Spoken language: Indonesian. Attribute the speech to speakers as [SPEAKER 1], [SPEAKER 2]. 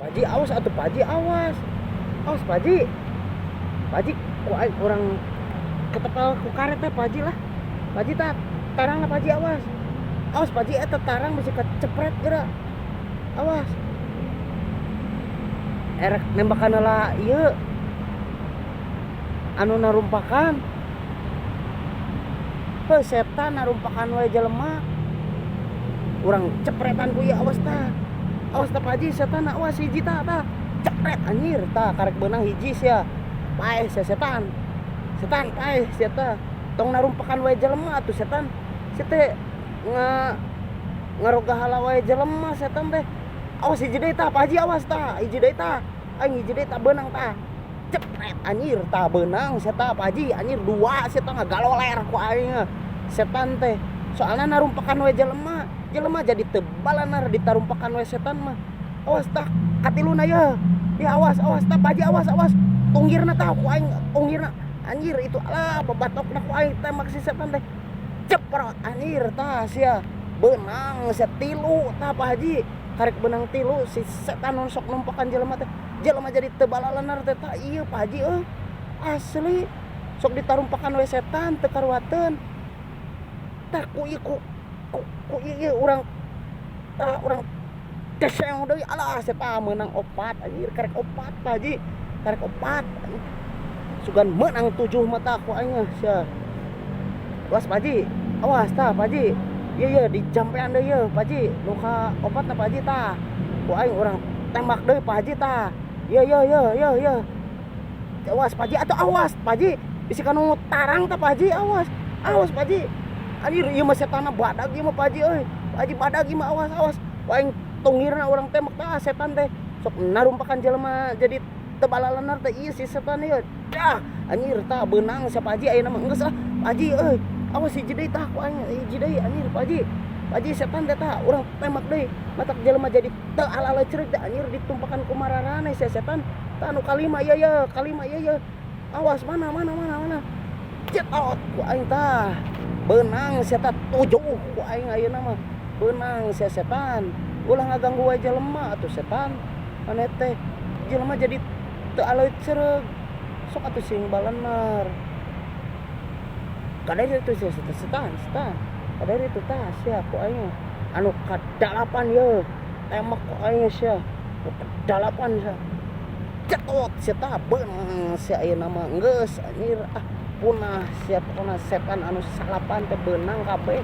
[SPEAKER 1] Paji awas atuh Paji awas. Awas Paji. Paji ku aing urang ketepel ku karet teh Paji lah. Paji tak tarang lah Paji awas. Awas Paji eta tarang bisa kecepret geura. Awas. Erek nembakan lah ieu anu narumpakan. Heuh setan narumpakan wae jelema. Urang cepretan ku ieu awas tah. Awas tah Paji setan awas hiji tah cepret anjir tah karek beunang hiji sia. Paeh sia setan. Setan paeh sia tah. Tong narumpakan wae jelema atuh setan. Sia teh ngaroga hala wae jelema setan teh. Awas hiji deui tah Paji awas tah. Hiji deui tah. Aing hiji deui tah beunang tah. Cepret anjir tah beunang sia tah Paji anjir dua sia tah ngagaloler ku aing setan teh. Soalna narumpakan wae jelema. Jelema jadi tebalanar ditarumpakan wae setan mah. Awas tah katiluna ya. Ya awas tah Paji awas. Tunggirna tah ku aing tunggirna. Anjir itu alah babatokna ku aing tembak si setan teh. Ceprot anjir tah sia. Beunang sia tilu tah Pak Haji. Karek benang tilu si setan sok numpakan jelema teh. Jelema jadi teu balalanar teh tah ieu Pak Haji euy. Asli sok ditarumpakan wae setan teu karuateun. Tah ku ieu urang keseng deui alah setan meunang 4 anjir karek 4 Pak Haji. Karek 4. Sugan menang 7 mata ku aing sia. Awas Pak Haji. Awas tah Pak Haji. Iya dijampean deui ye Pak Haji. Nu ka 4 na Pak Haji tah. Ku aing urang tembak deui Pak Haji tah. Iya. Awas Pak Haji atuh awas Pak Haji. Bisi kanu tarang tah Pak Haji awas. Awas Pak Haji. Anjir ieu mah setanna badag ieu mah Pak Haji euy. Pak Haji badag ieu mah awas. Ku aing tunggirna urang tembak tah setan teh. Sok narumpakan jelema jadi teu balalanar teh ieu si setan ieu. Dah anjir tah beunang sia Pak Haji ayeuna mah geus ah Pak Haji euy. Awas hiji deui tah ku aing hiji deui anjir Pak Haji. Pak Haji setan teh tah urang tembak deui. Matak jelema jadi teu ala-ala ceureuh teh anjir ditumpakan ku mararane sia setan. Tah anu kalima ieu ye. Awas mana. Cetot ku aing tah. Beunang sia tah 7 ku aing ayeuna mah. Beunang sia setan. Ulah ngaganggu wae jelema atuh setan. Maneh teh jelema jadi teu aleuy ceureuh. Sok atuh sing balanar. Kadari itu sia setan. Kadari itu tah sia ku aing anu kadalapan ye. Tembak ku aing sia. Kadalapan sia. Cetot sia tah beunang sia ayeuna mah geus anjir punah sia pokona setan anu salapan teh beunang kabeh.